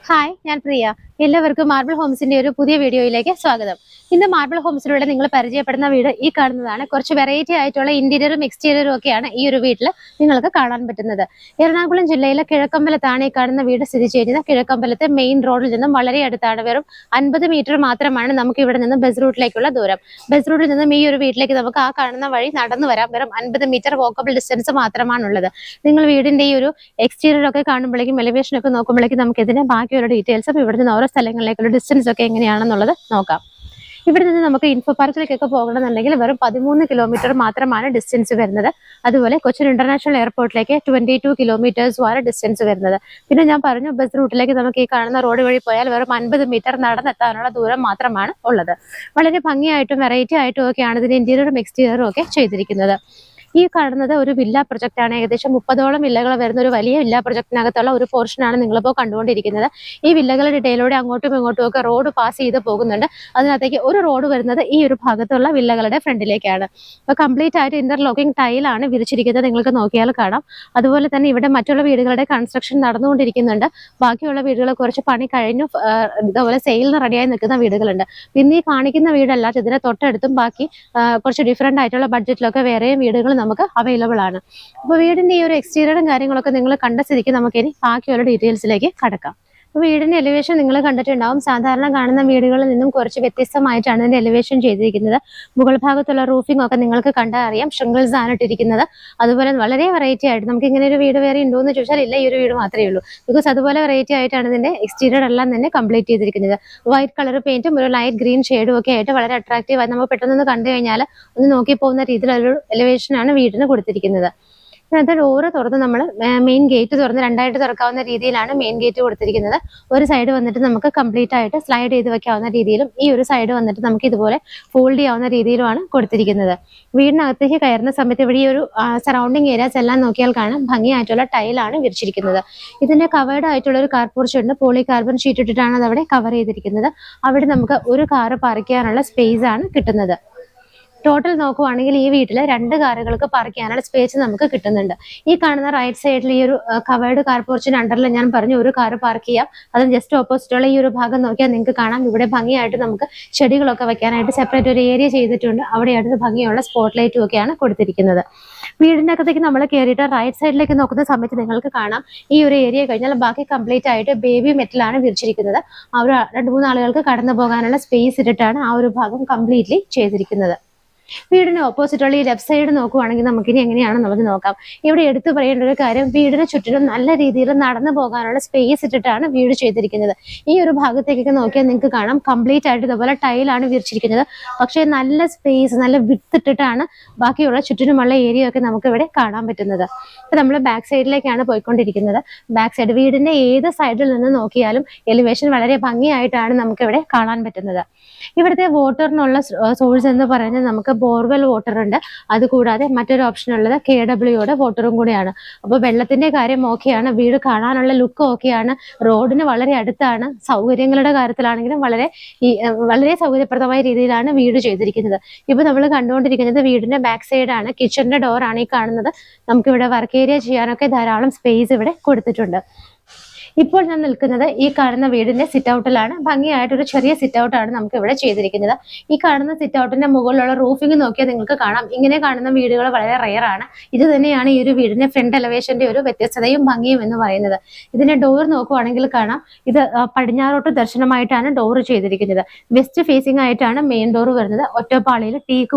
Hi, ഞാൻ പ്രിയ. എല്ലാവർക്കും marble ഹോംസിന്റെ ഒരു പുതിയ വീഡിയോയിലേക്ക് സ്വാഗതം. ഇന്ന് മാർബിൾ ഹോംസിലൂടെ നിങ്ങൾ പരിചയപ്പെടുന്ന വീട് ഈ കാണുന്നതാണ്. കുറച്ച് വെറൈറ്റി ആയിട്ടുള്ള ഇന്റീരിയറും എക്സ്റ്റീരിയറും ഒക്കെയാണ് ഈ ഒരു വീട്ടിൽ നിങ്ങൾക്ക് കാണാൻ പറ്റുന്നത്. എറണാകുളം ജില്ലയിലെ കിഴക്കമ്പലത്താണ് ഈ കാണുന്ന വീട് സ്ഥിതി ചെയ്യുന്നത്. കിഴക്കമ്പലത്തെ മെയിൻ റോഡിൽ നിന്നും വളരെ അടുത്താണ്. വെറും 50 മീറ്റർ മാത്രമാണ് നമുക്ക് ഇവിടെ നിന്ന് ബസ് റൂട്ടിലേക്കുള്ള ദൂരം. ബസ് റൂട്ടിൽ നിന്നും ഈ ഒരു വീട്ടിലേക്ക് നമുക്ക് ആ കാണുന്ന വഴി നടന്നു വരാം. വെറും 50 മീറ്റർ വോക്കബിൾ ഡിസ്റ്റൻസ് മാത്രമാണുള്ളത്. നിങ്ങൾ വീടിന്റെ ഈ ഒരു എക്സ്റ്റീരിയർ ഒക്കെ കാണുമ്പോഴേക്കും എലിവേഷൻ ഒക്കെ നോക്കുമ്പോഴേക്കും നമുക്ക് ഇതിന്റെ ബാക്കിയുള്ള ഡീറ്റെയിൽസും ഇവിടെ നിന്ന് ഓരോ സ്ഥലങ്ങളിലേക്കുള്ള ഡിസ്റ്റൻസ് ഒക്കെ എങ്ങനെയാണെന്നുള്ളത് നോക്കാം. ഇവിടെ നിന്ന് നമുക്ക് ഇൻഫോ പാർക്കിലേക്കൊക്കെ പോകണമെന്നുണ്ടെങ്കിൽ വെറും 13 കിലോമീറ്റർ മാത്രമാണ് ഡിസ്റ്റൻസ് വരുന്നത്. അതുപോലെ കൊച്ചിൻ ഇന്റർനാഷണൽ എയർപോർട്ടിലേക്ക് 22 കിലോമീറ്റേഴ്സുമാണ് ഡിസ്റ്റൻസ് വരുന്നത്. പിന്നെ ഞാൻ പറഞ്ഞു, ബസ് റൂട്ടിലേക്ക് നമുക്ക് ഈ കാണുന്ന റോഡ് വഴി പോയാൽ വെറും 50 മീറ്റർ നടന്നെത്താനുള്ള ദൂരം മാത്രമാണ് ഉള്ളത്. വളരെ ഭംഗിയായിട്ടും വെറൈറ്റി ആയിട്ടും ഒക്കെയാണ് ഇതിന്റെ ഇന്റീരിയറും എക്സ്റ്റീരിയറും ഒക്കെ ചെയ്തിരിക്കുന്നത്. ഈ കാണുന്നത് ഒരു വില്ല പ്രൊജക്ട് ആണ്. ഏകദേശം 30ഓളം വില്ലകൾ വരുന്ന ഒരു വലിയ വില്ല പ്രൊജക്ടിനകത്തുള്ള ഒരു പോർഷനാണ് നിങ്ങളിപ്പോൾ കണ്ടുകൊണ്ടിരിക്കുന്നത്. ഈ വില്ലകളുടെ ഇടയിലൂടെ അങ്ങോട്ടും ഇങ്ങോട്ടും ഒക്കെ റോഡ് പാസ് ചെയ്ത് പോകുന്നുണ്ട്. അതിനകത്തേക്ക് ഒരു റോഡ് വരുന്നത് ഈ ഒരു ഭാഗത്തുള്ള വില്ലകളുടെ ഫ്രണ്ടിലേക്കാണ്. അപ്പോൾ കംപ്ലീറ്റ് ആയിട്ട് ഇന്റർലോക്കിംഗ് ടൈലാണ് വിരിച്ചിരിക്കുന്നത്. നിങ്ങൾക്ക് നോക്കിയാൽ കാണാം. അതുപോലെ തന്നെ ഇവിടെ മറ്റുള്ള വീടുകളുടെ കൺസ്ട്രക്ഷൻ നടന്നുകൊണ്ടിരിക്കുന്നുണ്ട്. ബാക്കിയുള്ള വീടുകൾ കുറച്ച് പണി കഴിഞ്ഞു, ഇതുപോലെ സെയിലിന് റെഡിയായി നിൽക്കുന്ന വീടുകളുണ്ട്. പിന്നെ ഈ കാണിക്കുന്ന വീടല്ലാത്ത ഇതിന് തൊട്ടടുത്തും ബാക്കി കുറച്ച് ഡിഫറെന്റ് ആയിട്ടുള്ള ബഡ്ജറ്റിലൊക്കെ വേറെയും വീടുകൾ നമുക്ക് അവൈലബിൾ ആണ്. അപ്പോൾ വീടിന്റെ ഈ ഒരു എക്സ്റ്റീരിയറും കാര്യങ്ങളൊക്കെ നിങ്ങൾ കണ്ട സ്ഥിതിക്ക് നമുക്ക് ഇനി ബാക്കിയുള്ള ഡീറ്റെയിൽസിലേക്ക് കടക്കാം. വീടിന്റെ എലിവേഷൻ നിങ്ങൾ കണ്ടിട്ടുണ്ടാവും. സാധാരണ കാണുന്ന വീടുകളിൽ നിന്നും കുറച്ച് വ്യത്യസ്തമായിട്ടാണ് ഇതിന്റെ എലിവേഷൻ ചെയ്തിരിക്കുന്നത്. മുകൾ ഭാഗത്തുള്ള റൂഫിംഗ് ഒക്കെ നിങ്ങൾക്ക് കണ്ടാൽ അറിയാം, ഷ്രിങ്കിൾസ് ആണ് ഇട്ടിരിക്കുന്നത്. അതുപോലെ വളരെ വെറൈറ്റി ആയിട്ട് നമുക്ക് ഇങ്ങനെ ഒരു വീട് വേറെ ഉണ്ടോ എന്ന് ചോദിച്ചാൽ ഇല്ല, ഈ ഒരു വീട് മാത്രമേ ഉള്ളൂ. ബിക്കോസ് അതുപോലെ വെറൈറ്റി ആയിട്ടാണ് ഇതിന്റെ എക്സ്റ്റീരിയർ എല്ലാം തന്നെ കംപ്ലീറ്റ് ചെയ്തിരിക്കുന്നത്. വൈറ്റ് കളർ പെയിന്റും ഒരു ലൈറ്റ് ഗ്രീൻ ഷെയ്ഡും ഒക്കെ ആയിട്ട് വളരെ അട്രാക്റ്റീവ് ആയി നമുക്ക് പെട്ടെന്ന് കണ്ടു കഴിഞ്ഞാൽ ഒന്ന് നോക്കി പോകുന്ന രീതിയിലൊരു എലിവേഷനാണ് വീടിന് കൊടുത്തിരിക്കുന്നത്. അതിനകത്ത് ഡോറ് തുറന്ന് നമ്മൾ മെയിൻ ഗേറ്റ് തുറന്ന് രണ്ടായിട്ട് തുറക്കാവുന്ന രീതിയിലാണ് മെയിൻ ഗേറ്റ് കൊടുത്തിരിക്കുന്നത്. ഒരു സൈഡ് വന്നിട്ട് നമുക്ക് കംപ്ലീറ്റ് ആയിട്ട് സ്ലൈഡ് ചെയ്ത് വെക്കാവുന്ന രീതിയിലും ഈ ഒരു സൈഡ് വന്നിട്ട് നമുക്ക് ഇതുപോലെ ഫോൾഡ് ചെയ്യാവുന്ന രീതിയിലുമാണ് കൊടുത്തിരിക്കുന്നത്. വീടിനകത്തേക്ക് കയറുന്ന സമയത്ത് ഇവിടെ ഈ ഒരു സറൗണ്ടിങ് ഏരിയാസ് എല്ലാം നോക്കിയാൽ കാണാം, ഭംഗിയായിട്ടുള്ള ടൈലാണ് വിരിച്ചിരിക്കുന്നത്. ഇതിന്റെ കവേർഡ് ആയിട്ടുള്ള ഒരു കാർ പോർച്ച് ഉണ്ട്. പോളി കാർബൺ ഷീറ്റ് ഇട്ടിട്ടാണ് അത് അവിടെ കവർ ചെയ്തിരിക്കുന്നത്. അവിടെ നമുക്ക് ഒരു കാറ് പാർക്ക് ചെയ്യാനുള്ള സ്പേസ് ആണ് കിട്ടുന്നത്. ടോട്ടൽ നോക്കുവാണെങ്കിൽ ഈ വീട്ടിൽ 2 കാറുകൾക്ക് പാർക്ക് ചെയ്യാനുള്ള സ്പേസ് നമുക്ക് കിട്ടുന്നുണ്ട്. ഈ കാണുന്ന റൈറ്റ് സൈഡിൽ ഈ ഒരു കവേർഡ് കാർ പോർച്ചിന് അണ്ടറിൽ ഞാൻ പറഞ്ഞു ഒരു കാറ് പാർക്ക് ചെയ്യാം. അതിന് ജസ്റ്റ് ഓപ്പോസിറ്റുള്ള ഈ ഒരു ഭാഗം നോക്കിയാൽ നിങ്ങൾക്ക് കാണാം, ഇവിടെ ഭംഗിയായിട്ട് നമുക്ക് ചെടികളൊക്കെ വെക്കാനായിട്ട് സെപ്പറേറ്റ് ഒരു ഏരിയ ചെയ്തിട്ടുണ്ട്. അവിടെയായിട്ട് ഭംഗിയുള്ള സ്പോട്ട് ലൈറ്റും ഒക്കെയാണ് കൊടുത്തിരിക്കുന്നത്. വീടിന്റെ അകത്തേക്ക് നമ്മൾ കയറിയിട്ട് റൈറ്റ് സൈഡിലേക്ക് നോക്കുന്ന സമയത്ത് നിങ്ങൾക്ക് കാണാം, ഈ ഒരു ഏരിയ കഴിഞ്ഞാൽ ബാക്കി കംപ്ലീറ്റ് ആയിട്ട് ബേബി മെറ്റലാണ് വിരിച്ചിരിക്കുന്നത്. അവർ 2-3 ആളുകൾക്ക് കടന്നു പോകാനുള്ള സ്പേസ് ഇട്ടിട്ടാണ് ആ ഒരു ഭാഗം കംപ്ലീറ്റ്ലി ചെയ്തിരിക്കുന്നത്. വീടിന് ഓപ്പോസിറ്റുള്ള ഈ ലെഫ്റ്റ് സൈഡ് നോക്കുവാണെങ്കിൽ നമുക്കിനി എങ്ങനെയാണെന്നുള്ളത് നോക്കാം. ഇവിടെ എടുത്തു പറയേണ്ട ഒരു കാര്യം, വീടിന് ചുറ്റിലും നല്ല രീതിയിൽ നടന്നു പോകാനുള്ള സ്പേസ് ഇട്ടിട്ടാണ് വീട് ചെയ്തിരിക്കുന്നത്. ഈ ഒരു ഭാഗത്തേക്കൊക്കെ നോക്കിയാൽ നിങ്ങൾക്ക് കാണാം, കംപ്ലീറ്റ് ആയിട്ട് ഇതുപോലെ ടൈലാണ് വിരിച്ചിരിക്കുന്നത്. പക്ഷേ നല്ല സ്പേസ്, നല്ല വിഡ്ത്ത് ഇട്ടിട്ടാണ് ബാക്കിയുള്ള ചുറ്റിനുമുള്ള ഏരിയ ഒക്കെ നമുക്ക് ഇവിടെ കാണാൻ പറ്റുന്നത്. ഇപ്പൊ നമ്മൾ ബാക്ക് സൈഡിലേക്കാണ് പോയിക്കൊണ്ടിരിക്കുന്നത്. ബാക്ക് സൈഡ് വീടിന്റെ ഏത് സൈഡിൽ നിന്ന് നോക്കിയാലും എലിവേഷൻ വളരെ ഭംഗിയായിട്ടാണ് നമുക്ക് ഇവിടെ കാണാൻ പറ്റുന്നത്. ഇവിടുത്തെ വാട്ടറിനുള്ള സോഴ്സ് എന്ന് പറയുന്നത് നമുക്ക് ബോർവെൽ വാട്ടർ ഉണ്ട്. അതുകൂടാതെ മറ്റൊരു ഓപ്ഷൻ ഉള്ളത് KWയുടെ വാട്ടറും കൂടിയാണ്. അപ്പോൾ വെള്ളത്തിന്റെ കാര്യം ഓക്കെയാണ്, വീട് കാണാനുള്ള ലുക്ക് ഓക്കെയാണ്, റോഡിന് വളരെ അടുത്താണ്, സൗകര്യങ്ങളുടെ കാര്യത്തിലാണെങ്കിലും വളരെ സൗകര്യപ്രദമായ രീതിയിലാണ് വീട് ചെയ്തിരിക്കുന്നത്. ഇപ്പൊ നമ്മൾ കണ്ടുകൊണ്ടിരിക്കുന്നത് വീടിന്റെ ബാക്ക് സൈഡാണ്. കിച്ചണിന്റെ ഡോറാണ് ഈ കാണുന്നത്. നമുക്കിവിടെ വർക്ക് ഏരിയ ചെയ്യാനൊക്കെ ധാരാളം സ്പേസ് ഇവിടെ കൊടുത്തിട്ടുണ്ട്. ഇപ്പോൾ ഞാൻ നിൽക്കുന്നത് ഈ കാണുന്ന വീടിന്റെ സിറ്റ് ഔട്ടിലാണ്. ഭംഗിയായിട്ടൊരു ചെറിയ സിറ്റ് ഔട്ടാണ് നമുക്ക് ഇവിടെ ചെയ്തിരിക്കുന്നത്. ഈ കാണുന്ന സിറ്റ് ഔട്ടിന്റെ മുകളിലുള്ള റൂഫിംഗ് നോക്കിയാൽ നിങ്ങൾക്ക് കാണാം, ഇങ്ങനെ കാണുന്ന വീടുകൾ വളരെ റെയർ ആണ്. ഇത് തന്നെയാണ് ഈ ഒരു വീടിന്റെ ഫ്രണ്ട് എലവേഷന്റെ ഒരു വ്യത്യസ്തതയും ഭംഗിയും എന്ന് പറയുന്നത്. ഇതിന്റെ ഡോർ നോക്കുവാണെങ്കിൽ കാണാം, ഇത് പടിഞ്ഞാറോട്ട് ദർശനമായിട്ടാണ് ഡോർ ചെയ്തിരിക്കുന്നത്. വെസ്റ്റ് ഫേസിംഗ് ആയിട്ടാണ് മെയിൻ ഡോർ വരുന്നത്. ഒറ്റപ്പാളിയിൽ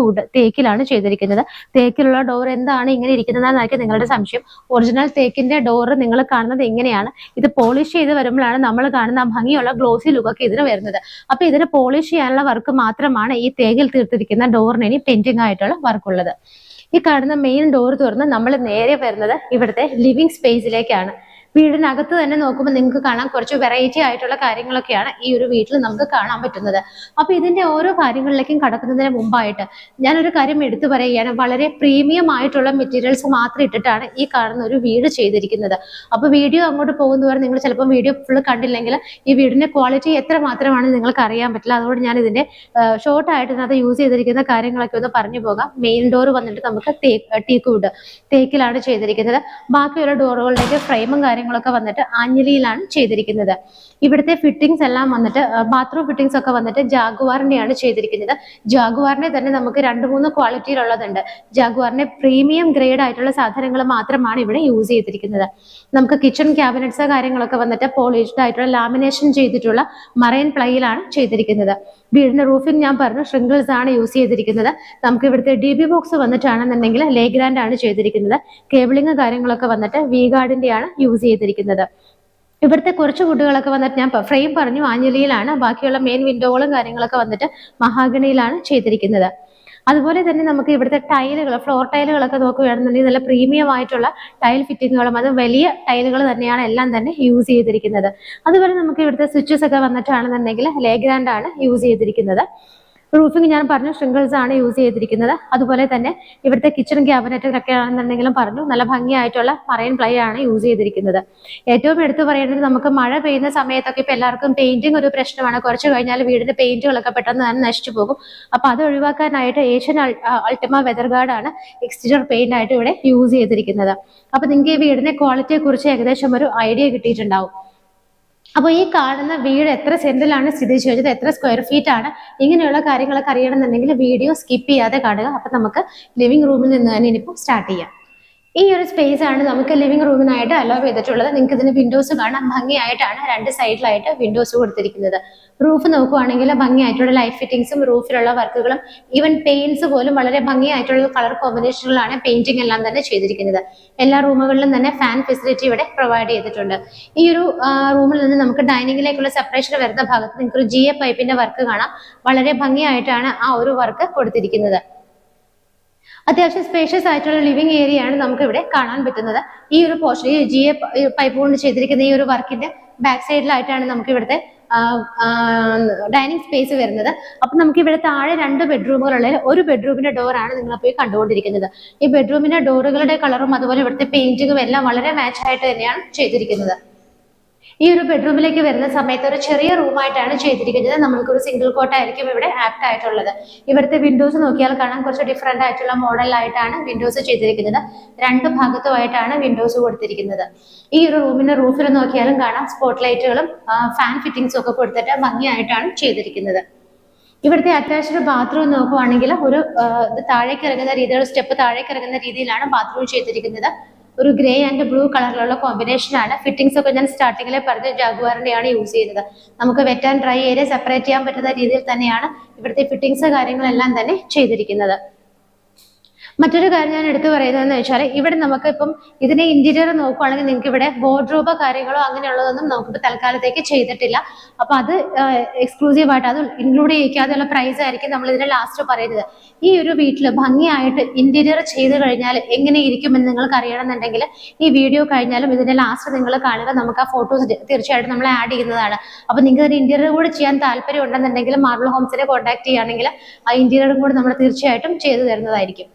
തേക്കിലാണ് ചെയ്തിരിക്കുന്നത്. തേക്കിലുള്ള ഡോർ എന്താണ് ഇങ്ങനെ ഇരിക്കുന്നതെന്നായിരിക്കും നിങ്ങളുടെ സംശയം. ഒറിജിനൽ തേക്കിന്റെ ഡോർ നിങ്ങൾ കാണുന്നത് ഇങ്ങനെയാണ്. ഇത് പോളിഷ് ചെയ്ത് വരുമ്പോഴാണ് നമ്മൾ കാണുന്ന ഭംഗിയുള്ള ഗ്ലോസി ലുക്കൊക്കെ ഇതിന് വരുന്നത്. അപ്പൊ ഇതിന് പോളിഷ് ചെയ്യാനുള്ള വർക്ക് മാത്രമാണ് ഈ തേകിൽ തീർത്തിരിക്കുന്ന ഡോറിന് ഇനി പെയിന്റിംഗ് ആയിട്ടുള്ള വർക്കുള്ളത്. ഈ കാണുന്ന മെയിൻ ഡോർ തുറന്ന് നമ്മൾ നേരെ വരുന്നത് ഇവിടുത്തെ ലിവിംഗ് സ്പേസിലേക്കാണ്. വീടിനകത്ത് തന്നെ നോക്കുമ്പോൾ നിങ്ങൾക്ക് കാണാം കുറച്ച് വെറൈറ്റി ആയിട്ടുള്ള കാര്യങ്ങളൊക്കെയാണ് ഈ ഒരു വീട്ടിൽ നമുക്ക് കാണാൻ പറ്റുന്നത്. അപ്പൊ ഇതിന്റെ ഓരോ കാര്യങ്ങളിലേക്കും കടക്കുന്നതിന് മുമ്പായിട്ട് ഞാനൊരു കാര്യം എടുത്തു പറയുകയാണ്. വളരെ പ്രീമിയം ആയിട്ടുള്ള മെറ്റീരിയൽസ് മാത്രം ഇട്ടിട്ടാണ് ഈ കാണുന്ന ഒരു വീട് ചെയ്തിരിക്കുന്നത്. അപ്പൊ വീഡിയോ അങ്ങോട്ട് പോകുന്നവരെ നിങ്ങൾ ചിലപ്പോൾ വീഡിയോ ഫുള്ള് കണ്ടില്ലെങ്കിൽ ഈ വീടിന്റെ ക്വാളിറ്റി എത്ര മാത്രമാണെന്ന് നിങ്ങൾക്ക് അറിയാൻ പറ്റില്ല. അതുകൊണ്ട് ഞാൻ ഇതിന്റെ ഷോർട്ട് ആയിട്ട് ഇതിനകത്ത് യൂസ് ചെയ്തിരിക്കുന്ന കാര്യങ്ങളൊക്കെ ഒന്ന് പറഞ്ഞു പോകാം. മെയിൻ ഡോർ വന്നിട്ട് നമുക്ക് ടീക്ക് വുഡ് തേക്കിലാണ് ചെയ്തിരിക്കുന്നത്. ബാക്കിയുള്ള ഡോറുകളുടെയൊക്കെ ഫ്രെയിമും കാര്യങ്ങളൊക്കെ വന്നിട്ട് ആഞ്ഞിലിയിലാണ് ചെയ്തിരിക്കുന്നത്. ഇവിടുത്തെ ഫിറ്റിംഗ്സ് എല്ലാം വന്നിട്ട് ബാത്റൂം ഫിറ്റിംഗ്സ് ഒക്കെ വന്നിട്ട് ജാഗ്വാറിന്റെയാണ് ചെയ്തിരിക്കുന്നത്. ജാഗ്വാറിനെ തന്നെ നമുക്ക് 2-3 ക്വാളിറ്റിയിലുള്ളതുണ്ട്. ജാഗ്വാറിന്റെ പ്രീമിയം ഗ്രേഡ് ആയിട്ടുള്ള സാധനങ്ങൾ മാത്രമാണ് ഇവിടെ യൂസ് ചെയ്തിരിക്കുന്നത്. നമുക്ക് കിച്ചൺ ക്യാബിനറ്റ്സ് കാര്യങ്ങളൊക്കെ വന്നിട്ട് പോളിഷ്ഡ് ആയിട്ടുള്ള ലാമിനേഷൻ ചെയ്തിട്ടുള്ള മറൈൻ പ്ലൈയിലാണ് ചെയ്തിരിക്കുന്നത്. വീടിന്റെ റൂഫിംഗ് ഞാൻ പറഞ്ഞു ഷ്രിങ്കിൾസ് ആണ് യൂസ് ചെയ്തിരിക്കുന്നത്. നമുക്ക് ഇവിടുത്തെ DB ബോക്സ് വന്നിട്ടാണെന്നുണ്ടെങ്കിൽ ലേഗ്രാൻഡ് ആണ് ചെയ്തിരിക്കുന്നത്. കേബിളിംഗ് കാര്യങ്ങളൊക്കെ വന്നിട്ട് വി ഗാർഡിന്റെയാണ് യൂസ് ചെയ്തിരിക്കുന്നത്. ഇവിടുത്തെ കുറച്ച് വുഡുകളൊക്കെ വന്നിട്ട് ഞാൻ ഫ്രെയിം പറഞ്ഞു ആഞ്ഞിലിയിലാണ്. ബാക്കിയുള്ള മെയിൻ വിൻഡോകളും കാര്യങ്ങളൊക്കെ വന്നിട്ട് മഹാഗണിയിലാണ് ചെയ്തിരിക്കുന്നത്. അതുപോലെ തന്നെ നമുക്ക് ഇവിടുത്തെ ടൈലുകൾ ഫ്ലോർ ടൈലുകളൊക്കെ നോക്കുകയാണെന്നുണ്ടെങ്കിൽ നല്ല പ്രീമിയം ആയിട്ടുള്ള ടൈൽ ഫിറ്റിങ്ങുകളും അത് വലിയ ടൈലുകൾ തന്നെയാണ് എല്ലാം തന്നെ യൂസ് ചെയ്തിരിക്കുന്നത്. അതുപോലെ നമുക്ക് ഇവിടുത്തെ സ്വിച്ചസ് ഒക്കെ വന്നിട്ടാണെന്നുണ്ടെങ്കിൽ ലേഗ്രാൻഡ് ആണ് യൂസ് ചെയ്തിരിക്കുന്നത്. റൂഫിംഗ് ഞാൻ പറഞ്ഞു ഷ്രിങ്കിൾസ് ആണ് യൂസ് ചെയ്തിരിക്കുന്നത്. അതുപോലെ തന്നെ ഇവിടുത്തെ കിച്ചൺ ക്യാബിനറ്റിലൊക്കെ ആണെന്നുണ്ടെങ്കിലും പറഞ്ഞു നല്ല ഭംഗിയായിട്ടുള്ള മറൈൻ പ്ലൈ ആണ് യൂസ് ചെയ്തിരിക്കുന്നത്. ഏറ്റവും എടുത്തു പറയേണ്ടത് നമുക്ക് മഴ പെയ്യുന്ന സമയത്തൊക്കെ ഇപ്പൊ എല്ലാവർക്കും പെയിന്റിങ് ഒരു പ്രശ്നമാണ്. കുറച്ച് കഴിഞ്ഞാൽ വീടിന്റെ പെയിന്റുകളൊക്കെ പെട്ടെന്ന് തന്നെ നശിച്ചു പോകും. അപ്പൊ അത് ഒഴിവാക്കാനായിട്ട് ഏഷ്യൻ അൾട്ടിമ വെതർ ഗാർഡ് ആണ് എക്സ്റ്റീരിയർ പെയിന്റ് ആയിട്ട് ഇവിടെ യൂസ് ചെയ്തിരിക്കുന്നത്. അപ്പൊ നിങ്ങൾക്ക് ഈ വീടിന്റെ ക്വാളിറ്റിയെ കുറിച്ച് ഏകദേശം ഒരു ഐഡിയ കിട്ടിയിട്ടുണ്ടാവും. അപ്പോൾ ഈ കാണുന്ന വീട് എത്ര സെന്റിലാണ് സ്ഥിതി ചെയ്യുന്നത്, എത്ര സ്ക്വയർ ഫീറ്റ് ആണ്, ഇങ്ങനെയുള്ള കാര്യങ്ങളൊക്കെ അറിയണമെന്നുണ്ടെങ്കിൽ വീഡിയോ സ്കിപ്പ് ചെയ്യാതെ കാണുക. അപ്പൊ നമുക്ക് ലിവിംഗ് റൂമിൽ നിന്ന് തന്നെ ഇനിയിപ്പോൾ സ്റ്റാർട്ട് ചെയ്യാം. ഈ ഒരു സ്പേസ് ആണ് നമുക്ക് ലിവിംഗ് റൂമിനായിട്ട് അലോ ചെയ്തിട്ടുള്ളത്. നിങ്ങൾക്ക് ഇതിന് വിൻഡോസ് കാണാം. ഭംഗിയായിട്ടാണ് 2 സൈഡിലായിട്ട് വിൻഡോസ് കൊടുത്തിരിക്കുന്നത്. റൂഫ് നോക്കുവാണെങ്കിൽ ഭംഗിയായിട്ടുള്ള ലൈറ്റ് ഫിറ്റിംഗ്സും റൂഫിലുള്ള വർക്കുകളും ഈവൻ പെയിന്റ്സ് പോലും വളരെ ഭംഗിയായിട്ടുള്ള കളർ കോമ്പിനേഷനിലാണ് പെയിന്റിംഗ് എല്ലാം തന്നെ ചെയ്തിരിക്കുന്നത്. എല്ലാ റൂമുകളിലും തന്നെ ഫാൻ ഫെസിലിറ്റി ഇവിടെ പ്രൊവൈഡ് ചെയ്തിട്ടുണ്ട്. ഈ ഒരു റൂമിൽ നിന്ന് നമുക്ക് ഡൈനിങ്ങിലേക്കുള്ള സെപ്പറേഷൻ വരുന്ന ഭാഗത്ത് നിങ്ങൾക്ക് ഒരു GA പൈപ്പിന്റെ വർക്ക് കാണാം. വളരെ ഭംഗിയായിട്ടാണ് ആ ഒരു വർക്ക് കൊടുത്തിരിക്കുന്നത്. അത്യാവശ്യം സ്പേഷ്യസ് ആയിട്ടുള്ള ലിവിംഗ് ഏരിയ ആണ് നമുക്ക് ഇവിടെ കാണാൻ പറ്റുന്നത്. ഈ ഒരു പോർഷൻ ഈ GA പൈപ്പ് കൊണ്ട് ചെയ്തിരിക്കുന്ന ഈ ഒരു വർക്കിന്റെ ബാക്ക് സൈഡിലായിട്ടാണ് നമുക്ക് ഇവിടുത്തെ ഡൈനിങ് സ്പേസ് വരുന്നത്. അപ്പൊ നമുക്ക് ഇവിടെ താഴെ 2 ബെഡ്റൂമുകളുള്ള ഒരു ബെഡ്റൂമിന്റെ ഡോറാണ് നിങ്ങളിപ്പോൾ കണ്ടുകൊണ്ടിരിക്കുന്നത്. ഈ ബെഡ്റൂമിന്റെ ഡോറുകളുടെ കളറും അതുപോലെ ഇവിടുത്തെ പെയിന്റിങ്ങും എല്ലാം വളരെ മാച്ച് ആയിട്ട് തന്നെയാണ് ചെയ്തിരിക്കുന്നത്. ഈ ഒരു ബെഡ്റൂമിലേക്ക് വരുന്ന സമയത്ത് ഒരു ചെറിയ റൂമായിട്ടാണ് ചെയ്തിരിക്കുന്നത്. നമ്മൾക്കൊരു സിംഗിൾ കോട്ട് ആയിരിക്കും ഇവിടെ ആപ്റ്റ് ആയിട്ടുള്ളത്. ഇവിടുത്തെ വിൻഡോസ് നോക്കിയാൽ കാണാൻ കുറച്ച് ഡിഫറെന്റ് ആയിട്ടുള്ള മോഡലായിട്ടാണ് വിൻഡോസ് ചെയ്തിരിക്കുന്നത്. 2 ഭാഗത്തുമായിട്ടാണ് വിൻഡോസ് കൊടുത്തിരിക്കുന്നത്. ഈ ഒരു റൂമിന്റെ റൂഫിൽ നോക്കിയാലും കാണാം സ്പോട്ട് ലൈറ്റുകളും ഫാൻ ഫിറ്റിംഗ്സും ഒക്കെ കൊടുത്തിട്ട് ഭംഗിയായിട്ടാണ് ചെയ്തിരിക്കുന്നത്. ഇവിടുത്തെ അറ്റാച്ച്ഡ് ബാത്റൂം നോക്കുവാണെങ്കിൽ ഒരു താഴേക്ക് ഇറങ്ങുന്ന രീതിയിൽ സ്റ്റെപ്പ് താഴേക്ക് ഇറങ്ങുന്ന രീതിയിലാണ് ബാത്റൂം ചെയ്തിരിക്കുന്നത്. ഒരു ഗ്രേ ആൻഡ് ബ്ലൂ കളറിലുള്ള കോമ്പിനേഷൻ ആണ്. ഫിറ്റിംഗ്സ് ഒക്കെ ഞാൻ സ്റ്റാർട്ടിങ്ങിൽ പറഞ്ഞ ജാഗ്വാറിന്റെയാണ് യൂസ് ചെയ്യുന്നത്. നമുക്ക് wet and dry area separate ചെയ്യാൻ പറ്റുന്ന രീതിയിൽ തന്നെയാണ് ഇവിടുത്തെ ഫിറ്റിംഗ്സ് കാര്യങ്ങളെല്ലാം തന്നെ ചെയ്തിരിക്കുന്നത്. മറ്റൊരു കാര്യം ഞാൻ എടുത്തു പറയുന്നതെന്ന് വെച്ചാൽ ഇവിടെ നമുക്ക് ഇപ്പം ഇതിന്റെ ഇന്റീരിയർ നോക്കുവാണെങ്കിൽ നിങ്ങൾക്ക് ഇവിടെ വാർഡ്രോബോ കാര്യങ്ങളോ അങ്ങനെയുള്ളതൊന്നും നമുക്കിപ്പോൾ തൽക്കാലത്തേക്ക് ചെയ്തിട്ടില്ല. അപ്പൊ അത് എക്സ്ക്ലൂസീവ് ആയിട്ട് അത് ഇൻക്ലൂഡ് ചെയ്യിക്കാതെയുള്ള പ്രൈസ് ആയിരിക്കും നമ്മൾ ഇതിന്റെ ലാസ്റ്റ് പറയുന്നത്. ഈ ഒരു വീട്ടിൽ ഭംഗിയായിട്ട് ഇന്റീരിയർ ചെയ്ത് കഴിഞ്ഞാൽ എങ്ങനെ ഇരിക്കുമെന്ന് നിങ്ങൾക്ക് അറിയണമെന്നുണ്ടെങ്കിൽ ഈ വീഡിയോ കഴിഞ്ഞാലും ഇതിന്റെ ലാസ്റ്റ് നിങ്ങൾ കാണുക. നമുക്ക് ആ ഫോട്ടോസ് തീർച്ചയായിട്ടും നമ്മൾ ആഡ് ചെയ്യുന്നതാണ്. അപ്പൊ നിങ്ങൾക്ക് ഒരു ഇന്റീരിയർ കൂടി ചെയ്യാൻ താല്പര്യം ഉണ്ടെന്നുണ്ടെങ്കിൽ മാർബിൾ ഹോംസിനെ കോൺടാക്ട് ചെയ്യുകയാണെങ്കിൽ ആ ഇന്റീരിയറും കൂടി നമ്മൾ തീർച്ചയായിട്ടും ചെയ്തു തരുന്നതായിരിക്കും.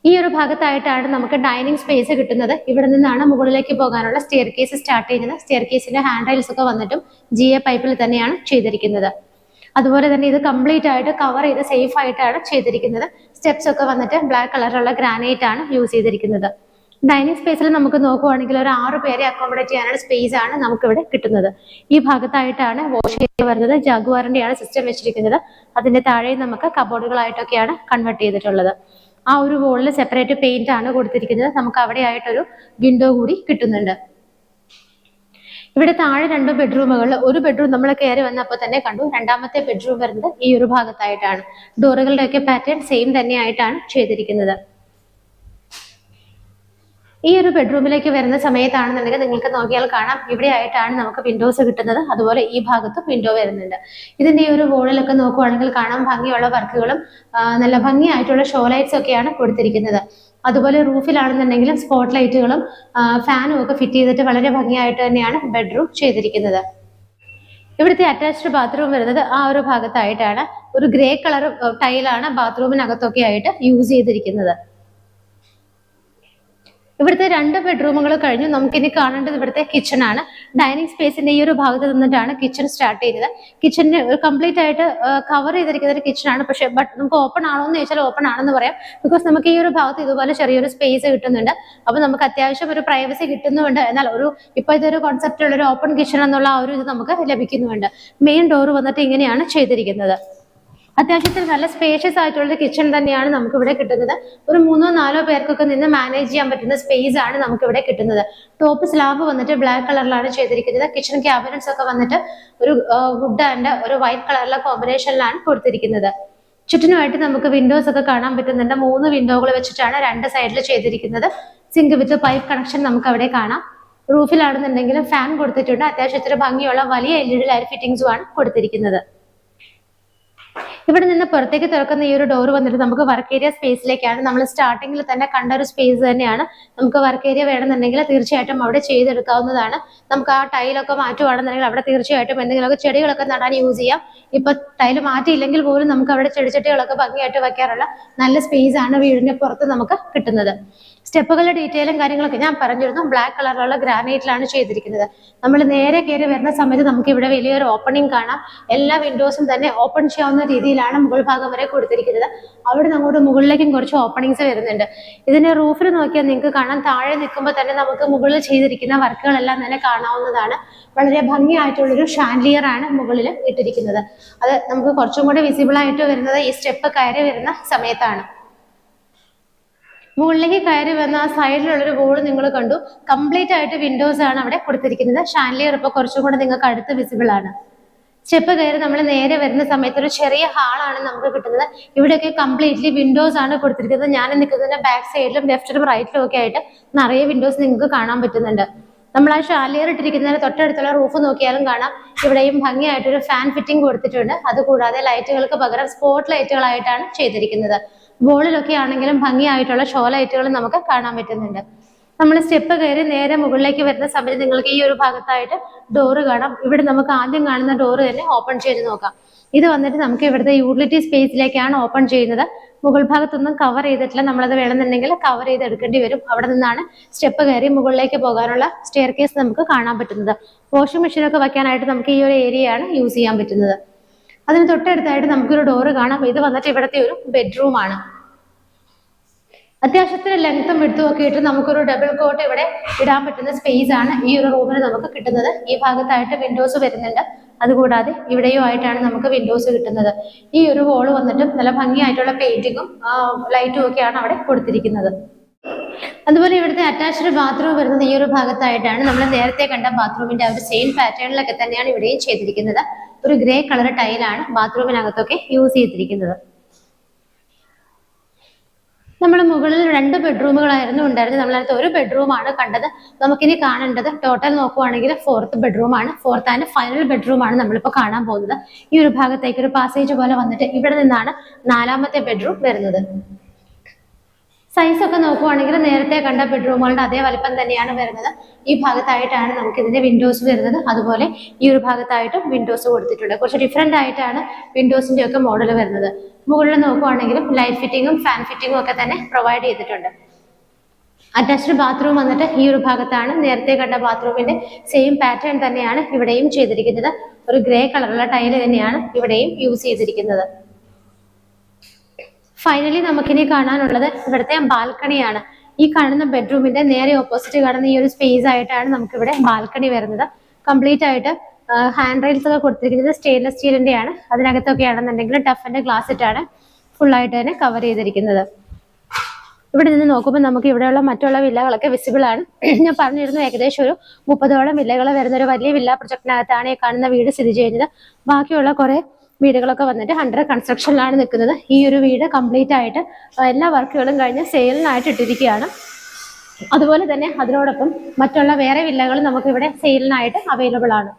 ഈ ഒരു ഭാഗത്തായിട്ടാണ് നമുക്ക് ഡൈനിങ് സ്പേസ് കിട്ടുന്നത്. ഇവിടെ നിന്നാണ് മുകളിലേക്ക് പോകാനുള്ള സ്റ്റെയർ കേസ് സ്റ്റാർട്ട് ചെയ്യുന്നത്. സ്റ്റെയർ കേസിന്റെ ഹാൻഡ് റെയിൽസ് ഒക്കെ വന്നിട്ടും GA പൈപ്പിൽ തന്നെയാണ് ചെയ്തിരിക്കുന്നത്. അതുപോലെ തന്നെ ഇത് കംപ്ലീറ്റ് ആയിട്ട് കവർ ചെയ്ത് സേഫ് ആയിട്ടാണ് ചെയ്തിരിക്കുന്നത്. സ്റ്റെപ്സ് ഒക്കെ വന്നിട്ട് ബ്ലാക്ക് കളറുള്ള ഗ്രാനൈറ്റ് ആണ് യൂസ് ചെയ്തിരിക്കുന്നത്. ഡൈനിങ് സ്പേസിൽ നമുക്ക് നോക്കുവാണെങ്കിൽ ഒരു 6 പേരെ അക്കോമഡേറ്റ് ചെയ്യാനുള്ള സ്പേസ് ആണ് നമുക്കിവിടെ കിട്ടുന്നത്. ഈ ഭാഗത്തായിട്ടാണ് വാഷ് ഏരിയ വരുന്നത്. ജാഗ്വാറിന്റെയാണ് സിസ്റ്റം വെച്ചിരിക്കുന്നത്. അതിന്റെ താഴെ നമുക്ക് കബോർഡുകളായിട്ടൊക്കെയാണ് കൺവേർട്ട് ചെയ്തിട്ടുള്ളത്. ആ ഒരു വോളിൽ സെപ്പറേറ്റ് പെയിന്റ് ആണ് കൊടുത്തിരിക്കുന്നത്. നമുക്ക് അവിടെ ആയിട്ടൊരു വിൻഡോ കൂടി കിട്ടുന്നുണ്ട്. ഇവിടെ താഴെ 2 ബെഡ്റൂമുകളിൽ ഒരു ബെഡ്റൂം നമ്മൾ കയറി വന്നപ്പോൾ തന്നെ കണ്ടു. രണ്ടാമത്തെ ബെഡ്റൂം വരുന്നത് ഈ ഒരു ഭാഗത്തായിട്ടാണ്. ഡോറുകളുടെ ഒക്കെ പാറ്റേൺ സെയിം തന്നെയായിട്ടാണ് ചെയ്തിരിക്കുന്നത്. ഈ ഒരു ബെഡ്റൂമിലേക്ക് വരുന്ന സമയത്താണെന്നുണ്ടെങ്കിൽ നിങ്ങൾക്ക് നോക്കിയാൽ കാണാം ഇവിടെ ആയിട്ടാണ് നമുക്ക് വിൻഡോസ് കിട്ടുന്നത്. അതുപോലെ ഈ ഭാഗത്തും വിൻഡോ വരുന്നുണ്ട്. ഇതിന്റെ ഈ ഒരു വോളിലൊക്കെ നോക്കുവാണെങ്കിൽ കാണാൻ ഭംഗിയുള്ള വർക്കുകളും നല്ല ഭംഗിയായിട്ടുള്ള ഷോ ലൈറ്റ്സ് ഒക്കെയാണ് കൊടുത്തിരിക്കുന്നത്. അതുപോലെ റൂഫിലാണെന്നുണ്ടെങ്കിലും സ്പോട്ട് ലൈറ്റുകളും ഫാനും ഒക്കെ ഫിറ്റ് ചെയ്തിട്ട് വളരെ ഭംഗിയായിട്ട് തന്നെയാണ് ബെഡ്റൂം ചെയ്തിരിക്കുന്നത്. ഇവിടുത്തെ അറ്റാച്ച്ഡ് ബാത്റൂം വരുന്നത് ആ ഒരു ഭാഗത്തായിട്ടാണ്. ഒരു ഗ്രേ കളർ ടൈലാണ് ബാത്റൂമിനകത്തൊക്കെ ആയിട്ട് യൂസ് ചെയ്തിരിക്കുന്നത്. ഇവിടുത്തെ 2 ബെഡ്റൂമുകൾ കഴിഞ്ഞു. നമുക്കിനി കാണേണ്ടത് ഇവിടുത്തെ കിച്ചൺ ആണ്. ഡൈനിങ് സ്പേസിന്റെ ഈ ഒരു ഭാഗത്ത് നിന്നിട്ടാണ് കിച്ചൺ സ്റ്റാർട്ട് ചെയ്യുന്നത്. കിച്ചണിന് കംപ്ലീറ്റ് ആയിട്ട് കവർ ചെയ്തിരിക്കുന്ന ഒരു കിച്ചൺ ആണ്. പക്ഷെ നമുക്ക് ഓപ്പൺ ആണോ എന്ന് ചോദിച്ചാൽ ഓപ്പൺ ആണെന്ന് പറയാം. ബിക്കോസ് നമുക്ക് ഈ ഒരു ഭാഗത്ത് ഇതുപോലെ ചെറിയൊരു സ്പേസ് കിട്ടുന്നുണ്ട്. അപ്പൊ നമുക്ക് അത്യാവശ്യം ഒരു പ്രൈവസി കിട്ടുന്നുണ്ട്. എന്നാൽ ഇപ്പൊ ഇതൊരു കോൺസെപ്റ്റ് ഉള്ള ഒരു ഓപ്പൺ കിച്ചൺ എന്നുള്ള ആ ഒരു ഇത് നമുക്ക് ലഭിക്കുന്നുണ്ട്. മെയിൻ ഡോർ വന്നിട്ട് ഇങ്ങനെയാണ് ചെയ്തിരിക്കുന്നത്. അത്യാവശ്യത്തിൽ നല്ല സ്പേഷ്യസ് ആയിട്ടുള്ള കിച്ചൺ തന്നെയാണ് നമുക്ക് ഇവിടെ കിട്ടുന്നത്. ഒരു 3-4 പേർക്കൊക്കെ നിന്ന് മാനേജ് ചെയ്യാൻ പറ്റുന്ന സ്പേസ് ആണ് നമുക്ക് ഇവിടെ കിട്ടുന്നത്. ടോപ്പ് സ്ലാബ് വന്നിട്ട് ബ്ലാക്ക് കളറിലാണ് ചെയ്തിരിക്കുന്നത്. കിച്ചൺ ക്യാബിനറ്റ്സ് ഒക്കെ വന്നിട്ട് ഒരു വുഡ് ആൻഡ് ഒരു വൈറ്റ് കളറിലെ കോമ്പിനേഷനിലാണ് കൊടുത്തിരിക്കുന്നത്. ചുറ്റിനുമായിട്ട് നമുക്ക് വിൻഡോസ് ഒക്കെ കാണാൻ പറ്റുന്നുണ്ട്. 3 വിൻഡോകൾ വെച്ചിട്ടാണ് 2 സൈഡിൽ ചെയ്തിരിക്കുന്നത്. സിങ്ക് വിത്ത് പൈപ്പ് കണക്ഷൻ നമുക്ക് അവിടെ കാണാം. റൂഫിലാണെന്നുണ്ടെങ്കിലും ഫാൻ കൊടുത്തിട്ടുണ്ട്. അത്യാവശ്യത്തിൽ ഭംഗിയുള്ള വലിയ LED ലൈറ്റ് ഫിറ്റിംഗ്സും ആണ് കൊടുത്തിരിക്കുന്നത്. ഇവിടെ നിന്ന് പുറത്തേക്ക് തുറക്കുന്ന ഈ ഒരു ഡോർ വന്നിട്ട് നമുക്ക് വർക്ക് ഏരിയ സ്പേസിലേക്കാണ്. നമ്മൾ സ്റ്റാർട്ടിങ്ങിൽ തന്നെ കണ്ട ഒരു സ്പേസ് തന്നെയാണ്. നമുക്ക് വർക്ക് ഏരിയ വേണമെന്നുണ്ടെങ്കിൽ തീർച്ചയായിട്ടും അവിടെ ചെയ്തെടുക്കാവുന്നതാണ്. നമുക്ക് ആ ടൈലൊക്കെ മാറ്റുവാണെന്നുണ്ടെങ്കിൽ അവിടെ തീർച്ചയായിട്ടും എന്തെങ്കിലുമൊക്കെ ചെടികളൊക്കെ നടാൻ യൂസ് ചെയ്യാം. ഇപ്പൊ ടൈല് മാറ്റിയില്ലെങ്കിൽ പോലും നമുക്ക് അവിടെ ചെടിച്ചട്ടികളൊക്കെ ഭംഗിയായിട്ട് വെക്കാറുള്ള നല്ല സ്പേസ് ആണ് വീടിന്റെ പുറത്ത് നമുക്ക് കിട്ടുന്നത്. സ്റ്റെപ്പുകളുടെ ഡീറ്റെയിലും കാര്യങ്ങളൊക്കെ ഞാൻ പറഞ്ഞിരുന്നു. ബ്ലാക്ക് കളറിലുള്ള ഗ്രാനൈറ്റിലാണ് ചെയ്തിരിക്കുന്നത്. നമ്മൾ നേരെ കയറി വരുന്ന സമയത്ത് നമുക്ക് ഇവിടെ വലിയൊരു ഓപ്പണിംഗ് കാണാം. എല്ലാ വിൻഡോസും തന്നെ ഓപ്പൺ ചെയ്യാവുന്ന രീതിയിലാണ് മുകൾ ഭാഗം വരെ കൊടുത്തിരിക്കുന്നത്. അവിടെ അങ്ങോട്ട് മുകളിലേക്കും കുറച്ച് ഓപ്പണിങ്സ് വരുന്നുണ്ട്. ഇതിന്റെ റൂഫിൽ നോക്കിയാൽ നിങ്ങൾക്ക് കാണാം. താഴെ നിൽക്കുമ്പോൾ തന്നെ നമുക്ക് മുകളിൽ ചെയ്തിരിക്കുന്ന വർക്കുകളെല്ലാം തന്നെ കാണാവുന്നതാണ്. വളരെ ഭംഗിയായിട്ടുള്ളൊരു ഷാൻലിയർ ആണ് മുകളിൽ ഇട്ടിരിക്കുന്നത്. അത് നമുക്ക് കുറച്ചും കൂടെ വിസിബിൾ ആയിട്ട് വരുന്നത് ഈ സ്റ്റെപ്പ് കയറി വരുന്ന സമയത്താണ്. മുകളിലേക്ക് കയറി വന്ന ആ സൈഡിലുള്ളൊരു വോൾ നിങ്ങൾ കണ്ടു. കംപ്ലീറ്റ് ആയിട്ട് വിൻഡോസ് ആണ് അവിടെ കൊടുത്തിരിക്കുന്നത്. ഷാൻലിയർ ഇപ്പോൾ കുറച്ചും കൂടെ നിങ്ങൾക്ക് അടുത്ത് വിസിബിൾ ആണ്. സ്റ്റെപ്പ് കയറി നമ്മൾ നേരെ വരുന്ന സമയത്ത് ഒരു ചെറിയ ഹാളാണ് നമുക്ക് കിട്ടുന്നത്. ഇവിടെയൊക്കെ കംപ്ലീറ്റ്ലി വിൻഡോസ് ആണ് കൊടുത്തിരിക്കുന്നത്. ഞാൻ നിൽക്കുന്നതിന്റെ ബാക്ക് സൈഡിലും ലെഫ്റ്റിലും റൈറ്റിലും ഒക്കെ ആയിട്ട് നിറയെ വിൻഡോസ് നിങ്ങൾക്ക് കാണാൻ പറ്റുന്നുണ്ട്. നമ്മൾ ആ ഷാൻലിയർ ഇട്ടിരിക്കുന്നതിന് തൊട്ടടുത്തുള്ള റൂഫ് നോക്കിയാലും കാണാം. ഇവിടെയും ഭംഗിയായിട്ടൊരു ഫാൻ ഫിറ്റിംഗ് കൊടുത്തിട്ടുണ്ട്. അതുകൂടാതെ ലൈറ്റുകൾക്ക് പകരം സ്പോട്ട് ലൈറ്റുകളായിട്ടാണ് ചെയ്തിരിക്കുന്നത്. വോളിലൊക്കെ ആണെങ്കിലും ഭംഗിയായിട്ടുള്ള ഷോ ലൈറ്റുകൾ നമുക്ക് കാണാൻ പറ്റുന്നുണ്ട്. നമ്മൾ സ്റ്റെപ്പ് കയറി നേരെ മുകളിലേക്ക് വരുന്ന സമയത്ത് നിങ്ങൾക്ക് ഈ ഒരു ഭാഗത്തായിട്ട് ഡോറ് കാണാം. ഇവിടെ നമുക്ക് ആദ്യം കാണുന്ന ഡോറ് തന്നെ ഓപ്പൺ ചെയ്ത് നോക്കാം. ഇത് വന്നിട്ട് നമുക്ക് ഇവിടുത്തെ യൂട്ടിലിറ്റി സ്പേസിലേക്കാണ് ഓപ്പൺ ചെയ്യുന്നത്. മുകൾ ഭാഗത്തൊന്നും കവർ ചെയ്തിട്ടില്ല. നമ്മളത് വേണമെന്നുണ്ടെങ്കിൽ കവർ ചെയ്ത് എടുക്കേണ്ടി വരും. അവിടെ നിന്നാണ് സ്റ്റെപ്പ് കയറി മുകളിലേക്ക് പോകാനുള്ള സ്റ്റെയർ കേസ് നമുക്ക് കാണാൻ പറ്റുന്നത്. വാഷിംഗ് മെഷീനൊക്കെ വെക്കാനായിട്ട് നമുക്ക് ഈ ഒരു ഏരിയയാണ് യൂസ് ചെയ്യാൻ പറ്റുന്നത്. അതിന് തൊട്ടടുത്തായിട്ട് നമുക്കൊരു ഡോറ് കാണാം. ഇത് വന്നിട്ട് ഇവിടുത്തെ ഒരു ബെഡ്റൂം ആണ്. അത്യാവശ്യത്തിന് ലെങ്ത്തും വിഡ്ത്തും ഒക്കെ ഇട്ട് നമുക്കൊരു ഡബിൾ കോട്ട് ഇവിടെ ഇടാൻ പറ്റുന്ന സ്പേസ് ആണ് ഈ ഒരു റൂമിന് നമുക്ക് കിട്ടുന്നത്. ഈ ഭാഗത്തായിട്ട് വിൻഡോസ് വരുന്നുണ്ട്. അതുകൂടാതെ ഇവിടെയും ആയിട്ടാണ് നമുക്ക് വിൻഡോസ് കിട്ടുന്നത്. ഈ ഒരു വോള് വന്നിട്ട് നല്ല ഭംഗിയായിട്ടുള്ള പെയിന്റിങ്ങും ലൈറ്റും ഒക്കെയാണ് അവിടെ കൊടുത്തിരിക്കുന്നത്. അതുപോലെ ഇവിടുത്തെ അറ്റാച്ച്ഡ് ബാത്റൂം വരുന്നത് ഈ ഒരു ഭാഗത്തായിട്ടാണ്. നമ്മൾ നേരത്തെ കണ്ട ബാത്റൂമിന്റെ ആ ഒരു സെയിം പാറ്റേണിലൊക്കെ തന്നെയാണ് ഇവിടെയും ചെയ്തിരിക്കുന്നത്. ഒരു ഗ്രേ കളർ ടൈലാണ് ബാത്റൂമിനകത്തൊക്കെ യൂസ് ചെയ്തിരിക്കുന്നത്. നമ്മൾ മുകളിൽ 2 ബെഡ്റൂമുകളായിരുന്നു ഉണ്ടായിരുന്നത്. നമ്മളടുത്ത് ഒരു ബെഡ്റൂമാണ് കണ്ടത്. നമുക്കിനി കാണേണ്ടത് ടോട്ടൽ നോക്കുവാണെങ്കിൽ 4th ബെഡ്റൂം ആണ്. 4th ആൻഡ് ഫൈനൽ ബെഡ്റൂം ആണ് നമ്മളിപ്പോൾ കാണാൻ പോകുന്നത്. ഈ ഒരു ഭാഗത്തേക്ക് ഒരു പാസേജ് പോലെ വന്നിട്ട് ഇവിടെ നിന്നാണ് 4ാമത്തെ ബെഡ്റൂം വരുന്നത്. സൈസ് ഒക്കെ നോക്കുവാണെങ്കിൽ നേരത്തെ കണ്ട ബെഡ്റൂമുകളുടെ അതേ വലിപ്പം തന്നെയാണ് വരുന്നത്. ഈ ഭാഗത്തായിട്ടാണ് നമുക്ക് ഇതിന്റെ വിൻഡോസ് വരുന്നത്. അതുപോലെ ഈ ഒരു ഭാഗത്തായിട്ടും വിൻഡോസ് കൊടുത്തിട്ടുണ്ട്. കുറച്ച് ഡിഫറെന്റ് ആയിട്ടാണ് വിൻഡോസിന്റെ ഒക്കെ മോഡൽ വരുന്നത്. മുകളിൽ നോക്കുവാണെങ്കിലും ലൈറ്റ് ഫിറ്റിങ്ങും ഫാൻ ഫിറ്റിങ്ങും ഒക്കെ തന്നെ പ്രൊവൈഡ് ചെയ്തിട്ടുണ്ട്. അറ്റാച്ച്ഡ് ബാത്റൂം വന്നിട്ട് ഈ ഒരു ഭാഗത്താണ്. നേരത്തെ കണ്ട ബാത്റൂമിന്റെ സെയിം പാറ്റേൺ തന്നെയാണ് ഇവിടെയും ചെയ്തിരിക്കുന്നത്. ഒരു ഗ്രേ കളറുള്ള ടൈല് തന്നെയാണ് ഇവിടെയും യൂസ് ചെയ്തിരിക്കുന്നത്. ഫൈനലി നമുക്കിനി കാണാനുള്ളത് ഇവിടുത്തെ ബാൽക്കണിയാണ്. ഈ കാണുന്ന ബെഡ്റൂമിന്റെ നേരെ ഓപ്പോസിറ്റ് കാണുന്ന ഈ ഒരു സ്പേസ് ആയിട്ടാണ് നമുക്കിവിടെ ബാൽക്കണി വരുന്നത്. കംപ്ലീറ്റ് ആയിട്ട് ഹാൻഡ് റെയിൽസ് ഒക്കെ കൊടുത്തിരിക്കുന്നത് സ്റ്റെയിൻലെസ് സ്റ്റീലിന്റെ ആണ്. അതിനകത്തൊക്കെ ആണെന്നുണ്ടെങ്കിൽ ടഫിന്റെ ഗ്ലാസ് ഇട്ടാണ് ഫുള്ളായിട്ട് തന്നെ കവർ ചെയ്തിരിക്കുന്നത്. ഇവിടെ നിന്ന് നോക്കുമ്പോൾ നമുക്ക് ഇവിടെയുള്ള മറ്റുള്ള വില്ലകളൊക്കെ വിസിബിൾ ആണ്. ഞാൻ പറഞ്ഞിരുന്നു ഏകദേശം ഒരു 30ഓളം വില്ലകൾ വരുന്ന ഒരു വലിയ വില്ല പ്രൊജക്ടിനകത്താണ് ഈ കാണുന്ന വീട് സ്ഥിതി ചെയ്യുന്നത്. ബാക്കിയുള്ള കുറെ വീടുകളൊക്കെ വന്നിട്ട് അണ്ടർ കൺസ്ട്രക്ഷനിലാണ് നിൽക്കുന്നത്. ഈ ഒരു വീട് കംപ്ലീറ്റ് ആയിട്ട് എല്ലാ വർക്കുകളും കഴിഞ്ഞ് സെയിലിനായിട്ട് ഇട്ടിരിക്കുകയാണ്. അതുപോലെ തന്നെ അതിനോടൊപ്പം മറ്റുള്ള വേറെ വില്ലകൾ നമുക്ക് ഇവിടെ സെയിലിനായിട്ട് അവൈലബിൾ ആണ്.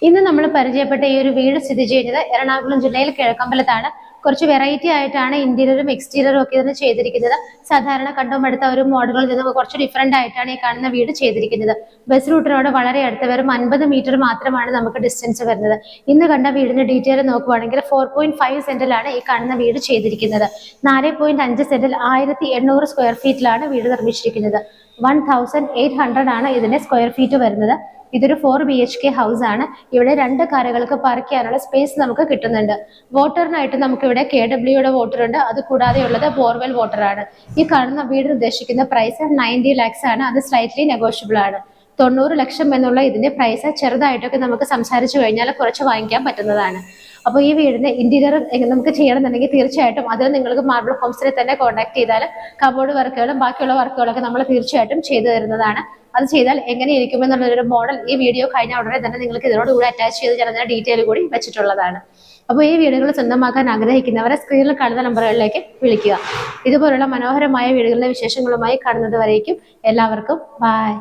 ഇന്ന് നമ്മൾ പരിചയപ്പെട്ട ഈ ഒരു വീട് സ്ഥിതി ചെയ്യുന്നത് എറണാകുളം ജില്ലയിൽ കിഴക്കമ്പലത്താണ്. കുറച്ച് വെറൈറ്റി ആയിട്ടാണ് ഇന്റീരിയറും എക്സ്റ്റീരിയറും ഒക്കെ ഇതിന് ചെയ്തിരിക്കുന്നത്. സാധാരണ കണ്ടുമെടുത്ത ഒരു മോഡലുകളിൽ നിന്ന് കുറച്ച് ഡിഫറെന്റ് ആയിട്ടാണ് ഈ കാണുന്ന വീട് ചെയ്തിരിക്കുന്നത്. ബസ് റൂട്ടിനോട് വളരെ അടുത്ത് വെറും 50 മീറ്റർ മാത്രമാണ് നമുക്ക് ഡിസ്റ്റൻസ് വരുന്നത്. ഇന്ന് കണ്ട വീടിന്റെ ഡീറ്റെയിൽ നോക്കുവാണെങ്കിൽ 4.5 സെന്റിലാണ് ഈ കാണുന്ന വീട് ചെയ്തിരിക്കുന്നത്. 4.5 സെന്റിൽ 1800 സ്ക്വയർ ഫീറ്റിലാണ് വീട് നിർമ്മിച്ചിരിക്കുന്നത്. 1800 ആണ് ഇതിന്റെ സ്ക്വയർ ഫീറ്റ് വരുന്നത്. ഇതൊരു 4 BHK ഹൗസ് ആണ്. ഇവിടെ 2 കാറുകൾക്ക് പാർക്ക് ചെയ്യാനുള്ള സ്പേസ് നമുക്ക് കിട്ടുന്നുണ്ട്. വാട്ടറിനായിട്ട് നമുക്ക് ഇവിടെ KWയുടെ വാട്ടർ ഉണ്ട്. അത് കൂടാതെ ഉള്ളത് ബോർവെൽ വാട്ടർ ആണ്. ഈ കാണുന്ന വീട് ഉദ്ദേശിക്കുന്ന പ്രൈസ് 90 lakhs ആണ്. അത് സ്ലൈറ്റ്ലി നെഗോഷ്യബിൾ ആണ്. 90 ലക്ഷം എന്നുള്ള ഇതിന്റെ പ്രൈസ് ചെറുതായിട്ടൊക്കെ നമുക്ക് സംസാരിച്ചു കഴിഞ്ഞാൽ കുറച്ച് വാങ്ങിക്കാൻ പറ്റുന്നതാണ്. അപ്പോൾ ഈ വീടിന്റെ ഇന്റീരിയർ നമുക്ക് ചെയ്യണമെന്നുണ്ടെങ്കിൽ തീർച്ചയായിട്ടും അതിൽ നിങ്ങൾക്ക് മാർബിൾ ഹോംസിനെ തന്നെ കോൺടാക്ട് ചെയ്താൽ കബോർഡ് വർക്കുകളും ബാക്കിയുള്ള വർക്കുകളൊക്കെ നമ്മൾ തീർച്ചയായിട്ടും ചെയ്തു തരുന്നതാണ്. അത് ചെയ്താൽ എങ്ങനെ ഇരിക്കുമെന്നുള്ളൊരു മോഡൽ ഈ വീഡിയോ കഴിഞ്ഞ ഉടനെ തന്നെ നിങ്ങൾക്ക് ഇതിനോട് കൂടി അറ്റാച്ച് ചെയ്ത് ഞാൻ അതിന്റെ ഡീറ്റെയിൽ കൂടി വെച്ചിട്ടുള്ളതാണ്. അപ്പോൾ ഈ വീടുകൾ സ്വന്തമാക്കാൻ ആഗ്രഹിക്കുന്നവരെ സ്ക്രീനിൽ കാണുന്ന നമ്പറുകളിലേക്ക് വിളിക്കുക. ഇതുപോലുള്ള മനോഹരമായ വീടുകളുടെ വിശേഷങ്ങളുമായി കാണുന്നത് വരേക്കും എല്ലാവർക്കും ബൈ.